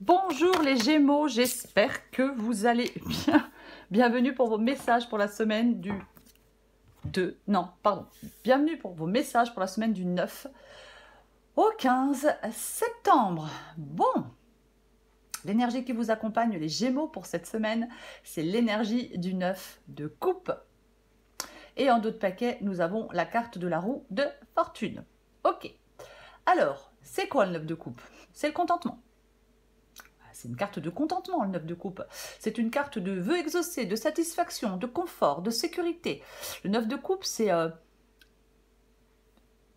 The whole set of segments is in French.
Bonjour les Gémeaux, j'espère que vous allez bien. Bienvenue pour vos messages pour la semaine du 2. Non, pardon. Bienvenue pour vos messages pour la semaine du 9 au 15 septembre. Bon, l'énergie qui vous accompagne les Gémeaux pour cette semaine, c'est l'énergie du 9 de coupe. Et en dos de paquet, nous avons la carte de la roue de fortune. Ok. Alors, c'est quoi le 9 de coupe? C'est le contentement. C'est une carte de contentement, le 9 de coupe. C'est une carte de vœux exaucés, de satisfaction, de confort, de sécurité. Le 9 de coupe, c'est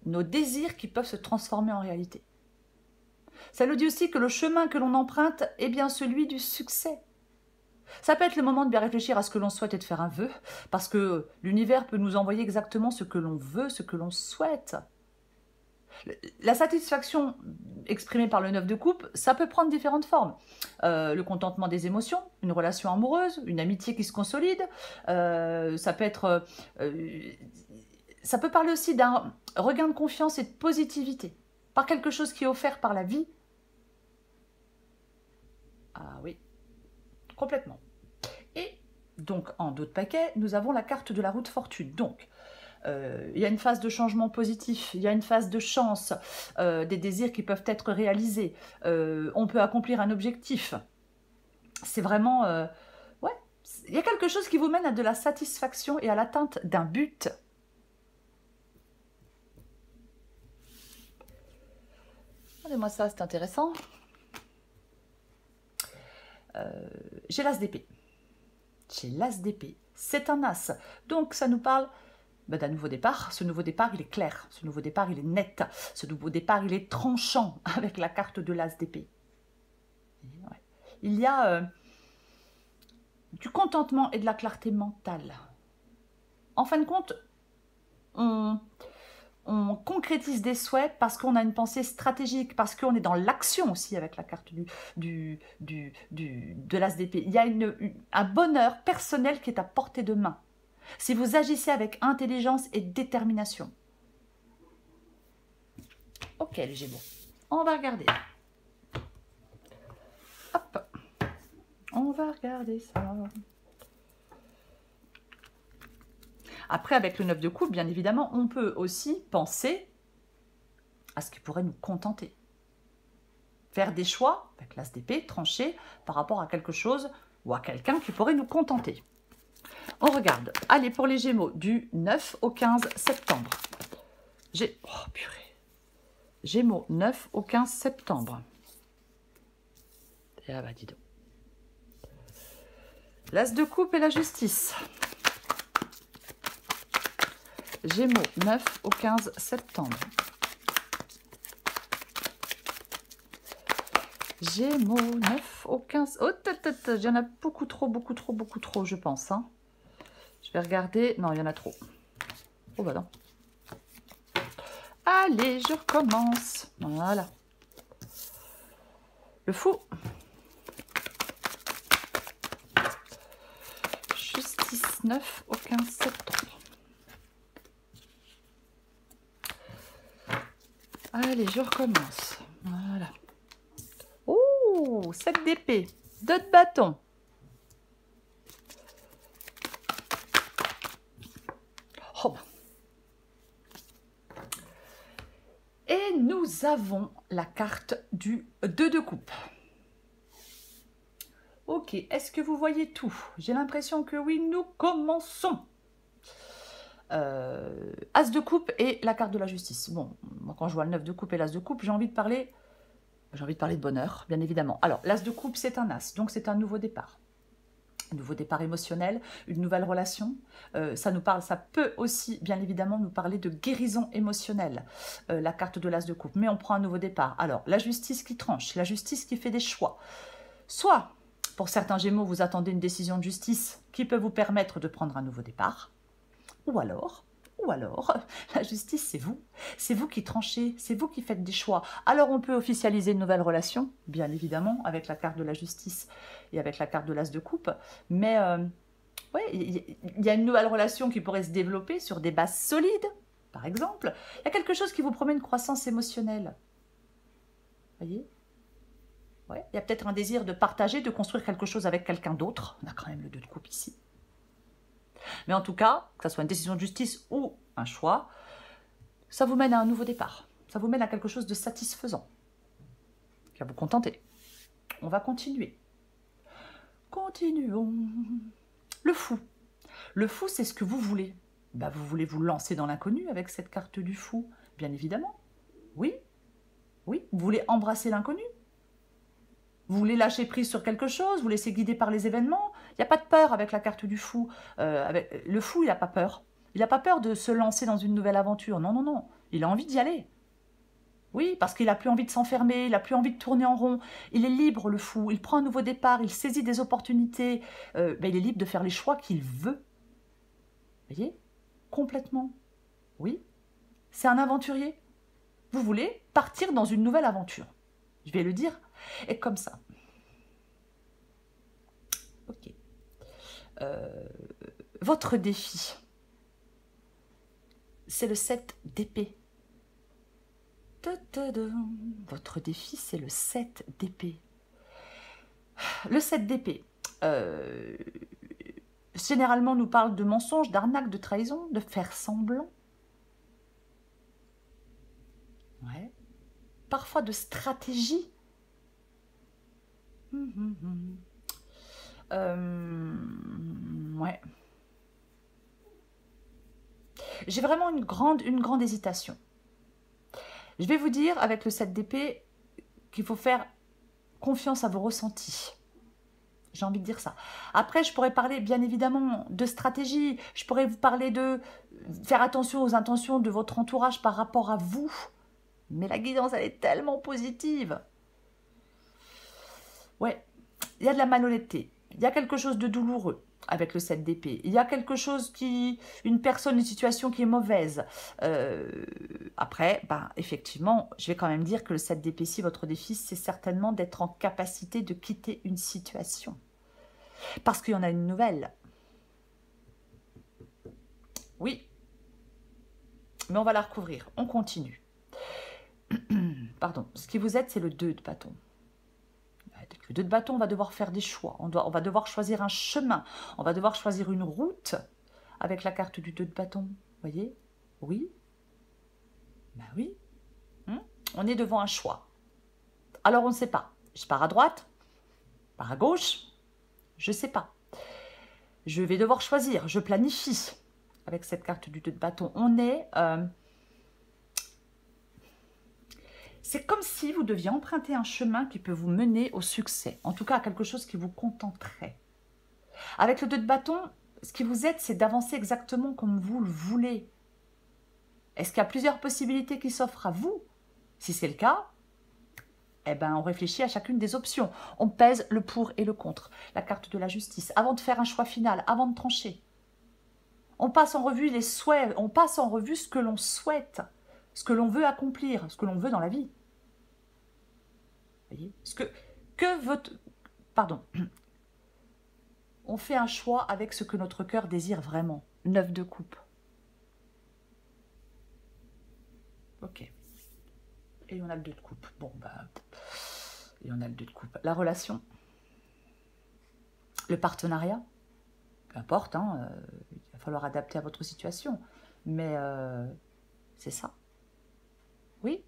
nos désirs qui peuvent se transformer en réalité. Ça nous dit aussi que le chemin que l'on emprunte est bien celui du succès. Ça peut être le moment de bien réfléchir à ce que l'on souhaite et de faire un vœu, parce que l'univers peut nous envoyer exactement ce que l'on veut, ce que l'on souhaite. La satisfaction exprimée par le 9 de coupe, ça peut prendre différentes formes. Le contentement des émotions, une relation amoureuse, une amitié qui se consolide. Ça peut être, ça peut parler aussi d'un regain de confiance et de positivité par quelque chose qui est offert par la vie. Ah oui, complètement. Et donc, en dos de paquet, nous avons la carte de la roue de fortune. Donc, il y a une phase de changement positif, il y a une phase de chance, des désirs qui peuvent être réalisés, on peut accomplir un objectif. C'est vraiment... ouais, il y a quelque chose qui vous mène à de la satisfaction et à l'atteinte d'un but. Regardez-moi ça, c'est intéressant. J'ai l'as d'épée. J'ai l'as d'épée. C'est un as. Donc, ça nous parle d'un nouveau départ. Ce nouveau départ, il est clair. Ce nouveau départ, il est net. Ce nouveau départ, il est tranchant avec la carte de l'as d'épée. Ouais. Il y a du contentement et de la clarté mentale. En fin de compte, on concrétise des souhaits parce qu'on a une pensée stratégique, parce qu'on est dans l'action aussi avec la carte de l'as d'épée. Il y a un bonheur personnel qui est à portée de main. Si vous agissez avec intelligence et détermination. Ok les Gémeaux, on va regarder. Hop, on va regarder ça. Après, avec le 9 de coupe, bien évidemment, on peut aussi penser à ce qui pourrait nous contenter. Faire des choix, avec l'as d'épée, trancher par rapport à quelque chose ou à quelqu'un qui pourrait nous contenter. On regarde. Allez, pour les Gémeaux, du 9 au 15 septembre. Oh, purée. Gémeaux, 9 au 15 septembre. Et ah bah, dis donc. L'as de coupe et la justice. Gémeaux, 9 au 15 septembre. Gémeaux, 9 au 15... Oh, il y en a beaucoup trop, je pense. Hein. Je vais regarder... Non, il y en a trop. Oh, bah non. Allez, je recommence. Voilà. Le fou. Justice, 9 au 15 septembre. Allez, je recommence. Voilà. Oh, 7 d'épée, 2 de bâton. Oh. Et nous avons la carte du 2 de coupe. Ok, est-ce que vous voyez tout? J'ai l'impression que oui, nous commençons. As de coupe et la carte de la justice. Bon, moi quand je vois le 9 de coupe et l'as de coupe, j'ai envie de parler de bonheur, bien évidemment. Alors, l'as de coupe, c'est un as, donc c'est un nouveau départ. Un nouveau départ émotionnel, une nouvelle relation. Ça peut aussi, bien évidemment, nous parler de guérison émotionnelle, la carte de l'as de coupe. Mais on prend un nouveau départ. Alors, la justice qui tranche, la justice qui fait des choix. Soit, pour certains Gémeaux, vous attendez une décision de justice qui peut vous permettre de prendre un nouveau départ. Ou alors, la justice, c'est vous qui tranchez, c'est vous qui faites des choix. Alors on peut officialiser une nouvelle relation, bien évidemment, avec la carte de la justice et avec la carte de l'as de coupe, mais ouais, il y a une nouvelle relation qui pourrait se développer sur des bases solides, par exemple. Il y a quelque chose qui vous promet une croissance émotionnelle. Voyez ? Ouais. Il y a peut-être un désir de partager, de construire quelque chose avec quelqu'un d'autre. On a quand même le 2 de coupe ici. Mais en tout cas, que ce soit une décision de justice ou un choix, ça vous mène à un nouveau départ. Ça vous mène à quelque chose de satisfaisant, qui va vous contenter. On va continuer. Continuons. Le fou. Le fou, c'est ce que vous voulez. Bah, vous voulez vous lancer dans l'inconnu avec cette carte du fou, bien évidemment. Oui, oui. Vous voulez embrasser l'inconnu. Vous voulez lâcher prise sur quelque chose, vous laisser guider par les événements. Il n'y a pas de peur avec la carte du fou. Le fou, il n'a pas peur. Il n'a pas peur de se lancer dans une nouvelle aventure. Non, non, non. Il a envie d'y aller. Oui, parce qu'il n'a plus envie de s'enfermer, il n'a plus envie de tourner en rond. Il est libre, le fou. Il prend un nouveau départ, il saisit des opportunités. Il est libre de faire les choix qu'il veut. Vous voyez? Complètement. Oui. C'est un aventurier. Vous voulez partir dans une nouvelle aventure. Je vais le dire. Et comme ça. Ok. Votre défi, c'est le 7 d'épée. Votre défi, c'est le 7 d'épée. Le 7 d'épée, généralement, nous parle de mensonges, d'arnaques, de trahison, de faire semblant. Ouais. Parfois de stratégie. Ouais. J'ai vraiment une grande hésitation. Je vais vous dire, avec le 7 d'épée, qu'il faut faire confiance à vos ressentis. J'ai envie de dire ça. Après, je pourrais parler, bien évidemment, de stratégie. Je pourrais vous parler de faire attention aux intentions de votre entourage par rapport à vous. Mais la guidance, elle est tellement positive. Ouais, il y a de la malhonnêteté. Il y a quelque chose de douloureux avec le 7 d'épée. Il y a quelque chose une personne, une situation qui est mauvaise. Après, effectivement, je vais quand même dire que le 7 d'épée, si votre défi, c'est certainement d'être en capacité de quitter une situation. Parce qu'il y en a une nouvelle. Oui. Mais on va la recouvrir. On continue. Pardon. Ce qui vous aide, c'est le 2 de bâton. Avec le 2 de bâton, on va devoir faire des choix. On va devoir choisir un chemin. On va devoir choisir une route avec la carte du 2 de bâton. Vous voyez? Oui. Ben oui. On est devant un choix. Alors, on ne sait pas. Je pars à droite? Je pars à gauche? Je ne sais pas. Je vais devoir choisir. Je planifie. Avec cette carte du 2 de bâton, on est... c'est comme si vous deviez emprunter un chemin qui peut vous mener au succès. En tout cas, à quelque chose qui vous contenterait. Avec le 2 de bâton, ce qui vous aide, c'est d'avancer exactement comme vous le voulez. Est-ce qu'il y a plusieurs possibilités qui s'offrent à vous? Si c'est le cas, eh ben, on réfléchit à chacune des options. On pèse le pour et le contre. La carte de la justice. Avant de faire un choix final, avant de trancher. On passe en revue les souhaits. On passe en revue ce que l'on souhaite. Ce que l'on veut accomplir. Ce que l'on veut dans la vie. Vous voyez? Pardon. On fait un choix avec ce que notre cœur désire vraiment. 9 de coupe. Ok. Et on a le 2 de coupe. Bon, et on a le 2 de coupe. La relation. Le partenariat. Peu importe, hein, il va falloir adapter à votre situation. Mais c'est ça. Oui.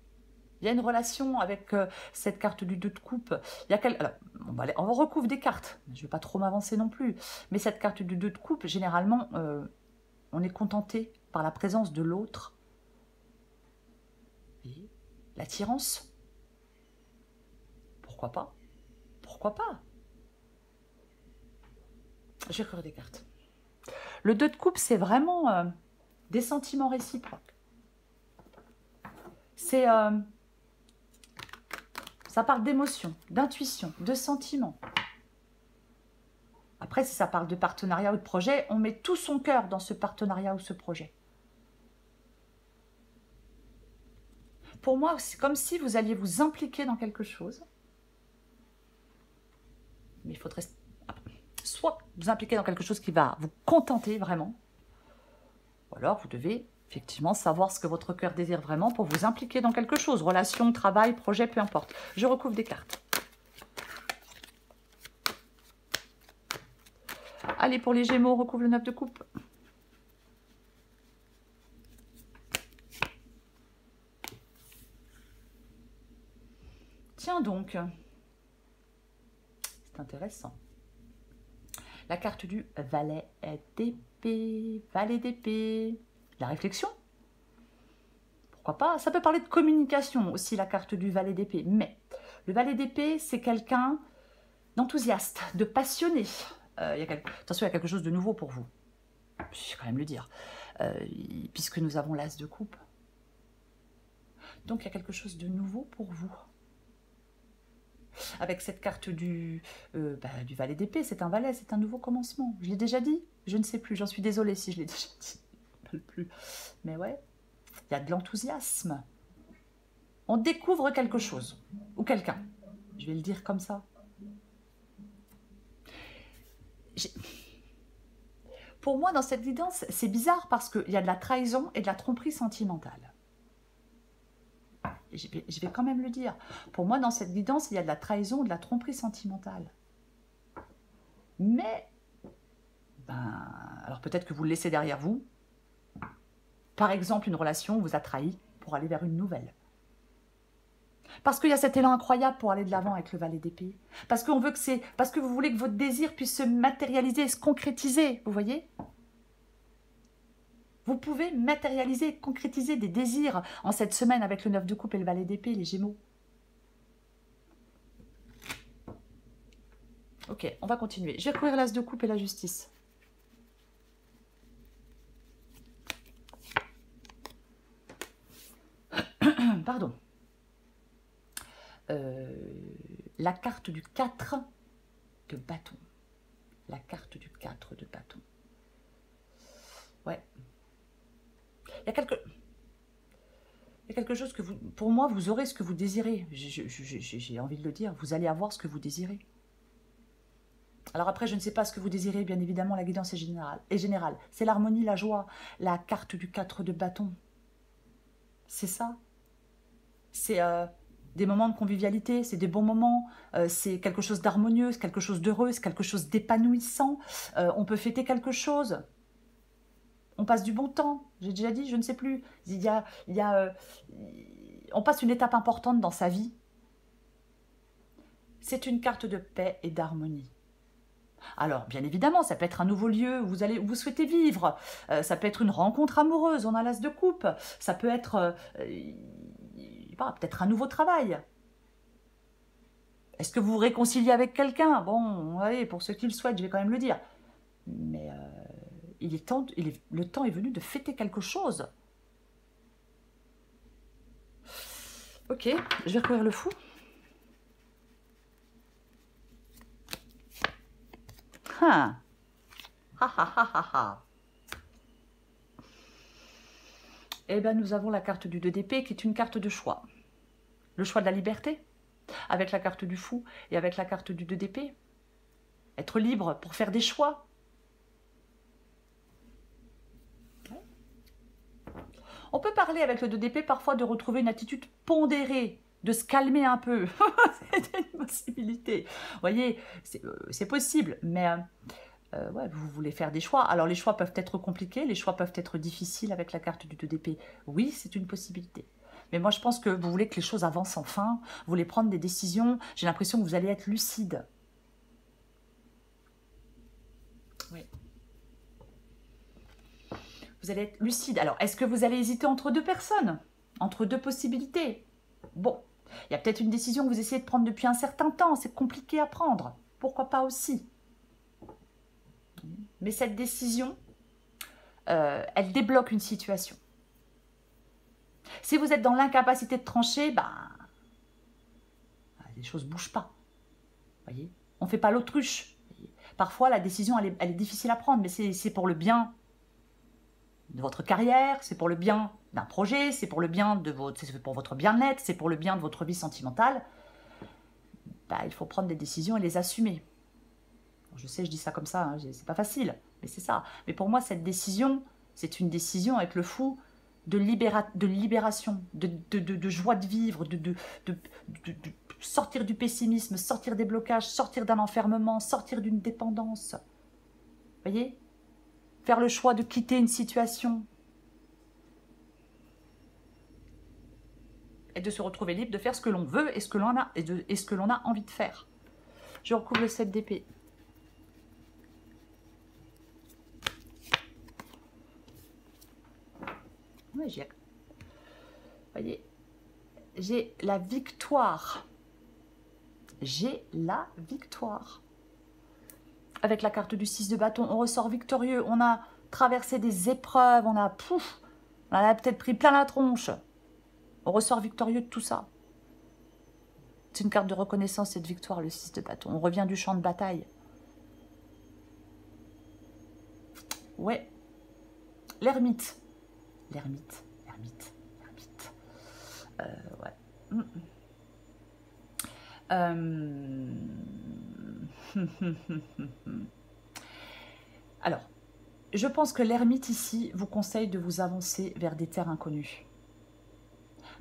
Il y a une relation avec cette carte du 2 de coupe. Il y a Alors, on recouvre des cartes. Je ne vais pas trop m'avancer non plus. Mais cette carte du 2 de coupe, généralement, on est contenté par la présence de l'autre. L'attirance. Pourquoi pas? Pourquoi pas? Je vais recouvrir des cartes. Le 2 de coupe, c'est vraiment des sentiments réciproques. C'est... ça parle d'émotion, d'intuition, de sentiments. Après, si ça parle de partenariat ou de projet, on met tout son cœur dans ce partenariat ou ce projet. Pour moi, c'est comme si vous alliez vous impliquer dans quelque chose. Mais il faudrait soit vous impliquer dans quelque chose qui va vous contenter vraiment, ou alors vous devez effectivement savoir ce que votre cœur désire vraiment pour vous impliquer dans quelque chose. Relation, travail, projet, peu importe. Je recouvre des cartes. Allez, pour les Gémeaux, on recouvre le 9 de coupe. Tiens donc, c'est intéressant. La carte du valet d'épée, la réflexion. Pourquoi pas? Ça peut parler de communication aussi, la carte du valet d'épée. Mais le valet d'épée, c'est quelqu'un d'enthousiaste, de passionné. Attention, il y a quelque chose de nouveau pour vous. Je vais quand même le dire. Puisque nous avons l'as de coupe. Donc, il y a quelque chose de nouveau pour vous. Avec cette carte du valet d'épée, c'est un valet, c'est un nouveau commencement. Je l'ai déjà dit? Je ne sais plus, j'en suis désolée si je l'ai déjà dit. Je ne plus. Mais ouais, il y a de l'enthousiasme. On découvre quelque chose, ou quelqu'un. Je vais le dire comme ça. Pour moi, dans cette guidance, c'est bizarre parce qu'il y a de la trahison et de la tromperie sentimentale. Je vais quand même le dire. Pour moi, dans cette guidance, il y a de la trahison, de la tromperie sentimentale. Mais, alors peut-être que vous le laissez derrière vous. Par exemple, une relation vous a trahi pour aller vers une nouvelle. Parce qu'il y a cet élan incroyable pour aller de l'avant avec le valet d'épée. Parce que vous voulez que votre désir puisse se matérialiser, se concrétiser. Vous voyez ? Vous pouvez matérialiser, concrétiser des désirs en cette semaine avec le 9 de coupe et le valet d'épée, les Gémeaux. Ok, on va continuer. Je vais courir l'as de coupe et la justice. Pardon. La carte du 4 de bâton. La carte du 4 de bâton. Ouais. Il y a quelque chose que vous... Pour moi, vous aurez ce que vous désirez. J'ai envie de le dire. Vous allez avoir ce que vous désirez. Alors après, je ne sais pas ce que vous désirez. Bien évidemment, la guidance est générale. C'est l'harmonie, la joie. La carte du 4 de bâton. C'est ça. C'est des moments de convivialité. C'est des bons moments. C'est quelque chose d'harmonieux, quelque chose d'heureux, quelque chose d'épanouissant. On peut fêter quelque chose. On passe du bon temps, j'ai déjà dit, je ne sais plus. On passe une étape importante dans sa vie. C'est une carte de paix et d'harmonie. Alors, bien évidemment, ça peut être un nouveau lieu où vous souhaitez vivre. Ça peut être une rencontre amoureuse, on a l'as de coupe. Ça peut être peut-être un nouveau travail. Est-ce que vous vous réconciliez avec quelqu'un? Bon, allez, pour ceux qui le souhaitent, je vais quand même le dire. Mais... le temps est venu de fêter quelque chose. Ok, je vais recourir le fou. Eh bien, nous avons la carte du 2 d'épée qui est une carte de choix. Le choix de la liberté, avec la carte du fou et avec la carte du 2 d'épée. Être libre pour faire des choix. On peut parler avec le 2 d'épée parfois de retrouver une attitude pondérée, de se calmer un peu. C'est une possibilité. Vous voyez, c'est possible, mais ouais, vous voulez faire des choix. Alors les choix peuvent être compliqués, les choix peuvent être difficiles avec la carte du 2 d'épée. Oui, c'est une possibilité. Mais moi, je pense que vous voulez que les choses avancent enfin, vous voulez prendre des décisions. J'ai l'impression que vous allez être lucide. Oui. Vous allez être lucide. Alors, est-ce que vous allez hésiter entre deux personnes? Entre deux possibilités? Bon, il y a peut-être une décision que vous essayez de prendre depuis un certain temps. C'est compliqué à prendre. Pourquoi pas aussi? Mais cette décision, elle débloque une situation. Si vous êtes dans l'incapacité de trancher, les choses ne bougent pas. Voyez, on ne fait pas l'autruche. Parfois, la décision, elle est difficile à prendre, mais c'est pour le bien de votre carrière, c'est pour le bien d'un projet, c'est pour le bien de pour votre bien-être, c'est pour le bien de votre vie sentimentale. Il faut prendre des décisions et les assumer. Je sais, je dis ça comme ça, hein, c'est pas facile, mais c'est ça. Mais pour moi, cette décision, c'est une décision avec le fou de libération, de joie de vivre, de sortir du pessimisme, sortir des blocages, sortir d'un enfermement, sortir d'une dépendance. Voyez? Faire le choix de quitter une situation. Et de se retrouver libre de faire ce que l'on veut et ce que l'on a, et ce que l'on a envie de faire. Je recouvre le 7 d'épée. Oui, voyez, j'ai la victoire. J'ai la victoire. Avec la carte du 6 de bâton, on ressort victorieux. On a traversé des épreuves. On a peut-être pris plein la tronche. On ressort victorieux de tout ça. C'est une carte de reconnaissance et de victoire, le 6 de bâton. On revient du champ de bataille. Ouais. L'ermite. L'ermite. Ouais. Alors, je pense que l'ermite ici vous conseille de vous avancer vers des terres inconnues.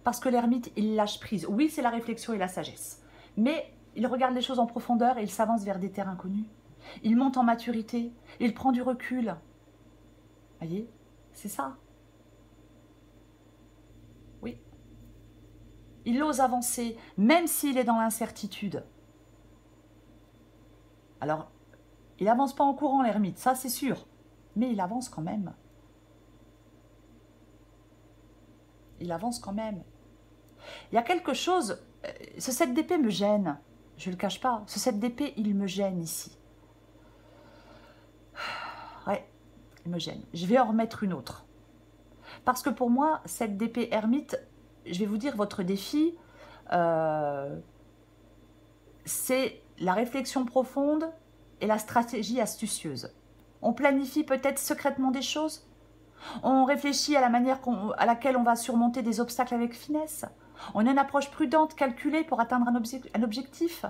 Parce que l'ermite, il lâche prise. Oui, c'est la réflexion et la sagesse. Mais il regarde les choses en profondeur et il s'avance vers des terres inconnues. Il monte en maturité. Il prend du recul. Voyez, c'est ça. Oui. Il ose avancer, même s'il est dans l'incertitude. Alors, il n'avance pas en courant, l'ermite, ça c'est sûr. Mais il avance quand même. Il avance quand même. Il y a quelque chose... Ce 7 d'épée me gêne. Je ne le cache pas. Ce 7 d'épée, il me gêne ici. Ouais, il me gêne. Je vais en remettre une autre. Parce que pour moi, 7 d'épée ermite, je vais vous dire, votre défi, c'est la réflexion profonde et la stratégie astucieuse. On planifie peut-être secrètement des choses. On réfléchit à la manière à laquelle on va surmonter des obstacles avec finesse. On a une approche prudente, calculée pour atteindre un objectif.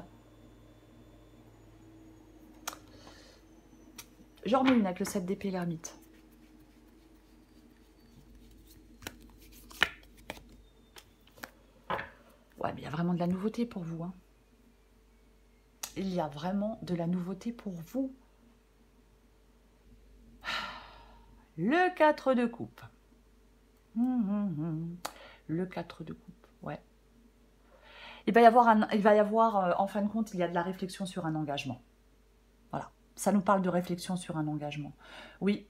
J'en remets une avec le 7 d'épée l'ermite. Ouais, mais il y a vraiment de la nouveauté pour vous. Hein. Il y a vraiment de la nouveauté pour vous. Le 4 de coupe. Le 4 de coupe, ouais. Il va y avoir, en fin de compte, il y a de la réflexion sur un engagement. Voilà, ça nous parle de réflexion sur un engagement. Oui,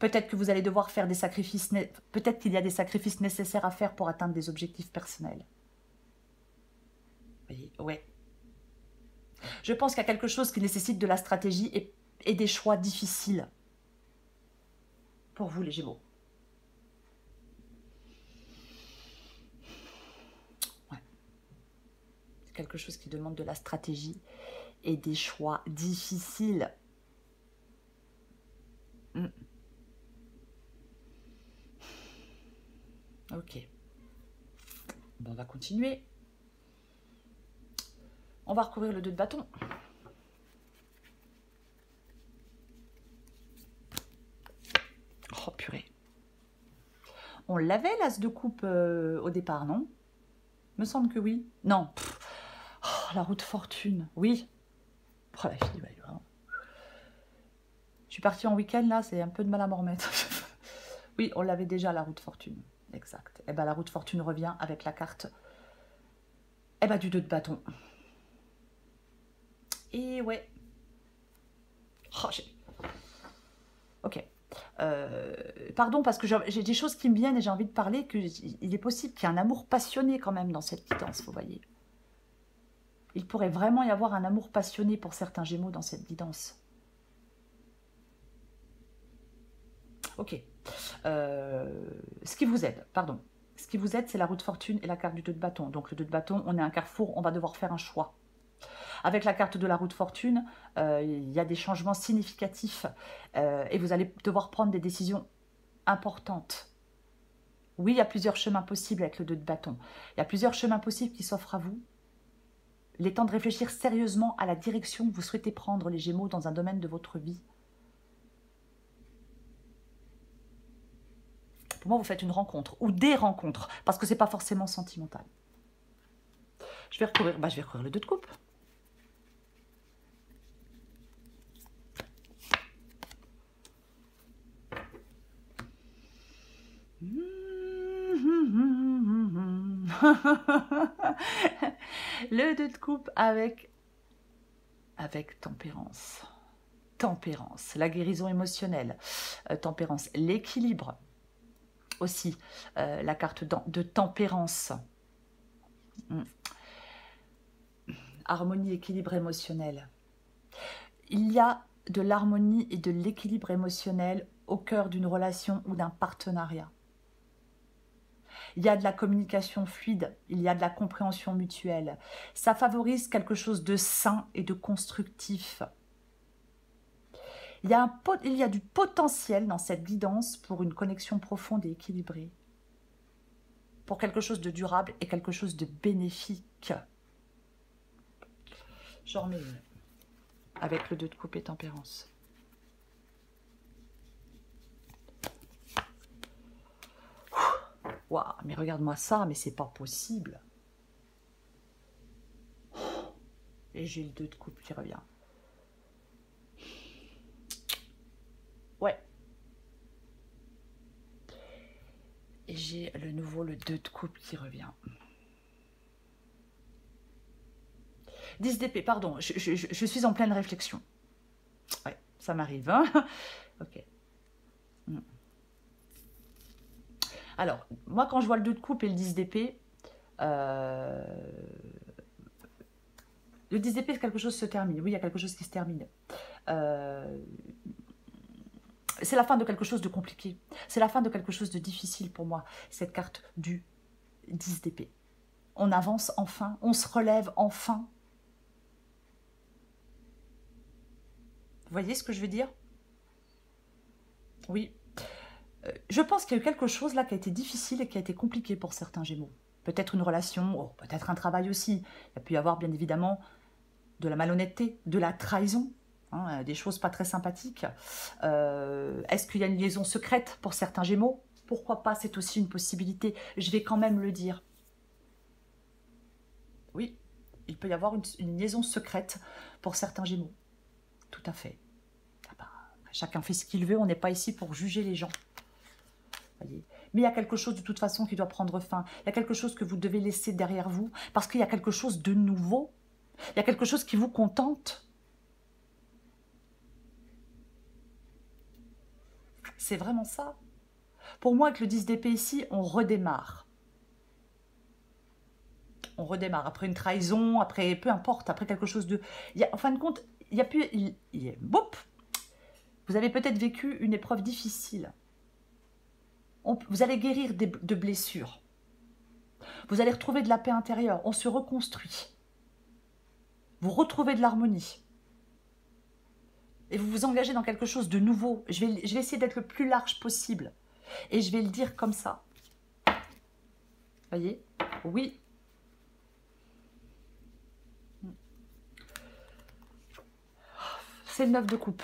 peut-être que vous allez devoir faire des sacrifices, peut-être qu'il y a des sacrifices nécessaires à faire pour atteindre des objectifs personnels. Vous voyez, ouais. Je pense qu'il y a quelque chose qui nécessite de la stratégie et des choix difficiles. Pour vous, les Gémeaux. Ouais. C'est quelque chose qui demande de la stratégie et des choix difficiles. Ok. Bon, on va continuer. On va recouvrir le 2 de bâton. Oh purée. On l'avait l'as de coupe au départ, non? Me semble que oui. Non. Oh, la roue de fortune. Oui. Oh la fille, ouais, vraiment. Je suis partie en week-end là, c'est un peu de mal à m'en remettre. Oui, on l'avait déjà la roue de fortune. Exact. Et bien la roue de fortune revient avec la carte du 2 de bâton. Et ouais. Oh, ok. Pardon, parce que j'ai des choses qui me viennent et j'ai envie de parler, qu'il est possible qu'il y ait un amour passionné quand même dans cette guidance, vous voyez. Il pourrait vraiment y avoir un amour passionné pour certains Gémeaux dans cette guidance. Ok. Ce qui vous aide, pardon. Ce qui vous aide, c'est la roue de fortune et la carte du 2 de bâton. Donc le 2 de bâton, on est à un carrefour, on va devoir faire un choix. Avec la carte de la roue de fortune, il y a des changements significatifs et vous allez devoir prendre des décisions importantes. Oui, il y a plusieurs chemins possibles avec le 2 de bâton. Il y a plusieurs chemins possibles qui s'offrent à vous. Il est temps de réfléchir sérieusement à la direction que vous souhaitez prendre, les Gémeaux, dans un domaine de votre vie. Pour moi, vous faites une rencontre ou des rencontres, parce que ce n'est pas forcément sentimental. Je vais recourir le 2 de coupe. Le 2 de coupe avec tempérance. Tempérance, la guérison émotionnelle. Tempérance, l'équilibre. Aussi, la carte de tempérance. Harmonie, équilibre émotionnel. Il y a de l'harmonie et de l'équilibre émotionnel au cœur d'une relation ou d'un partenariat. Il y a de la communication fluide, il y a de la compréhension mutuelle. Ça favorise quelque chose de sain et de constructif. Il y a du potentiel dans cette guidance pour une connexion profonde et équilibrée, pour quelque chose de durable et quelque chose de bénéfique. J'en remets une avec le 2 de coupe et tempérance. Waouh, mais regarde-moi ça, mais c'est pas possible. Et j'ai le 2 de coupe qui revient. Ouais. Et j'ai le 2 de coupe qui revient. 10 d'épée, pardon, je suis en pleine réflexion. Ouais, ça m'arrive. Hein. Ok. Alors, moi, quand je vois le 2 de coupe et le 10 d'épée, le 10 d'épée, quelque chose se termine. Oui, il y a quelque chose qui se termine. C'est la fin de quelque chose de compliqué. C'est la fin de quelque chose de difficile pour moi, cette carte du 10 d'épée. On avance enfin, on se relève enfin. Vous voyez ce que je veux dire? Oui. Je pense qu'il y a eu quelque chose là qui a été difficile et qui a été compliqué pour certains Gémeaux. Peut-être une relation, peut-être un travail aussi. Il y a pu y avoir bien évidemment de la malhonnêteté, de la trahison, hein, des choses pas très sympathiques. Est-ce qu'il y a une liaison secrète pour certains Gémeaux? Pourquoi pas, c'est aussi une possibilité. Je vais quand même le dire. Oui, il peut y avoir une liaison secrète pour certains Gémeaux. Tout à fait. Ah bah, chacun fait ce qu'il veut, on n'est pas ici pour juger les gens. Voyez. Mais il y a quelque chose de toute façon qui doit prendre fin. Il y a quelque chose que vous devez laisser derrière vous parce qu'il y a quelque chose de nouveau. Il y a quelque chose qui vous contente. C'est vraiment ça. Pour moi, avec le 10 d'épée ici, on redémarre. On redémarre. Après une trahison, après peu importe, après quelque chose de... En fin de compte, il n'y a plus... Boop. Vous avez peut-être vécu une épreuve difficile. Vous allez guérir de blessures. Vous allez retrouver de la paix intérieure. On se reconstruit. Vous retrouvez de l'harmonie. Et vous vous engagez dans quelque chose de nouveau. Je vais essayer d'être le plus large possible. Et je vais le dire comme ça. Voyez? Oui. C'est le 9 de coupe.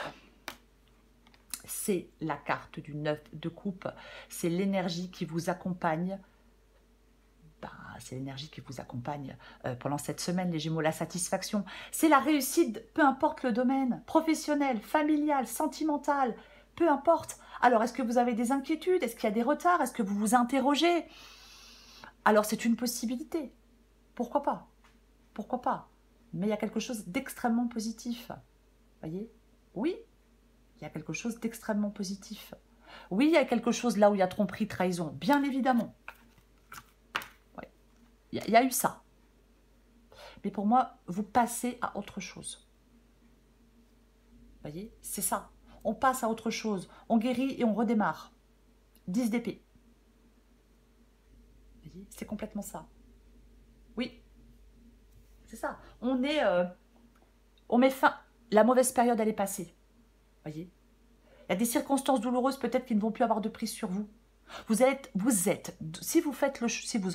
C'est la carte du 9 de coupe. C'est l'énergie qui vous accompagne. C'est l'énergie qui vous accompagne pendant cette semaine, les Gémeaux. La satisfaction, c'est la réussite, peu importe le domaine, professionnel, familial, sentimental, peu importe. Alors, est-ce que vous avez des inquiétudes? Est-ce qu'il y a des retards? Est-ce que vous vous interrogez? Alors, c'est une possibilité. Pourquoi pas? Pourquoi pas? Mais il y a quelque chose d'extrêmement positif. Voyez? Oui, il y a quelque chose d'extrêmement positif. Oui, il y a quelque chose là où il y a tromperie, trahison, bien évidemment. Ouais. Il y a eu ça. Mais pour moi, vous passez à autre chose. Voyez? C'est ça. On passe à autre chose. On guérit et on redémarre. 10 d'épée. C'est complètement ça. Oui. C'est ça. On met fin. La mauvaise période, elle est passée. Voyez? Il y a des circonstances douloureuses peut-être qui ne vont plus avoir de prise sur vous. Vous êtes, si vous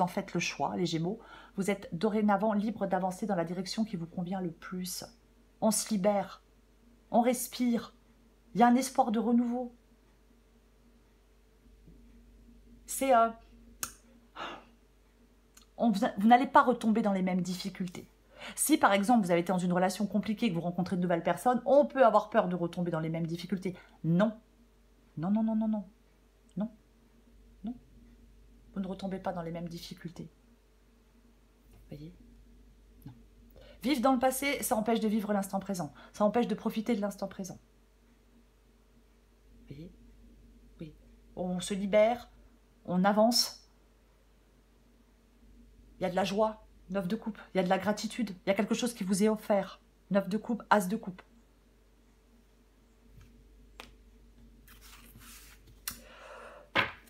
en faites le choix, les Gémeaux, vous êtes dorénavant libre d'avancer dans la direction qui vous convient le plus. On se libère, on respire, il y a un espoir de renouveau. C'est... vous n'allez pas retomber dans les mêmes difficultés. Si par exemple vous avez été dans une relation compliquée et que vous rencontrez de nouvelles personnes, on peut avoir peur de retomber dans les mêmes difficultés. Non. Non, non, non, non, non. Non. Non. Vous ne retombez pas dans les mêmes difficultés. Voyez? Non. Vivre dans le passé, ça empêche de vivre l'instant présent. Ça empêche de profiter de l'instant présent. Vous voyez? Oui. On se libère, on avance. Il y a de la joie, 9 de coupe. Il y a de la gratitude. Il y a quelque chose qui vous est offert. 9 de coupe, as de coupe.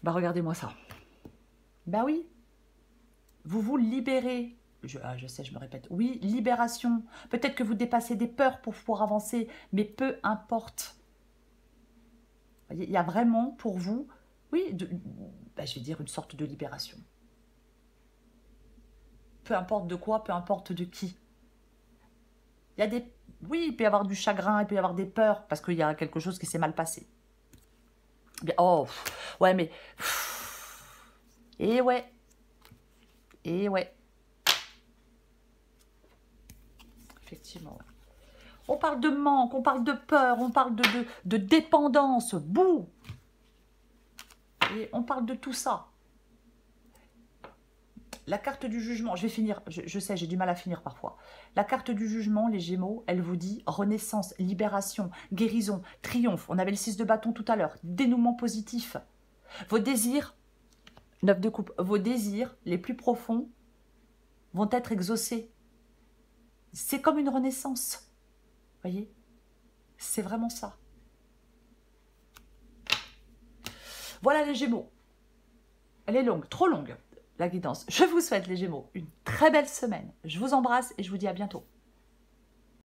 Bah regardez-moi ça. Bah oui. Vous vous libérez. Je sais, je me répète. Oui, libération. Peut-être que vous dépassez des peurs pour pouvoir avancer, mais peu importe. Il y a vraiment pour vous, oui, je vais dire une sorte de libération. Peu importe de quoi, peu importe de qui. Il y a des... Oui, il peut y avoir du chagrin, il peut y avoir des peurs, parce qu'il y a quelque chose qui s'est mal passé. Bien, oh, ouais, mais... Et ouais. Et ouais. Effectivement, ouais. On parle de manque, on parle de peur, on parle de dépendance, bouh. Et on parle de tout ça. La carte du jugement, je vais finir, je sais, j'ai du mal à finir parfois. La carte du jugement, les Gémeaux, elle vous dit renaissance, libération, guérison, triomphe. On avait le 6 de bâton tout à l'heure, dénouement positif. Vos désirs, 9 de coupe, vos désirs les plus profonds vont être exaucés. C'est comme une renaissance. Voyez? C'est vraiment ça. Voilà les Gémeaux. Elle est longue, trop longue, la guidance. Je vous souhaite les Gémeaux une très belle semaine. Je vous embrasse et je vous dis à bientôt.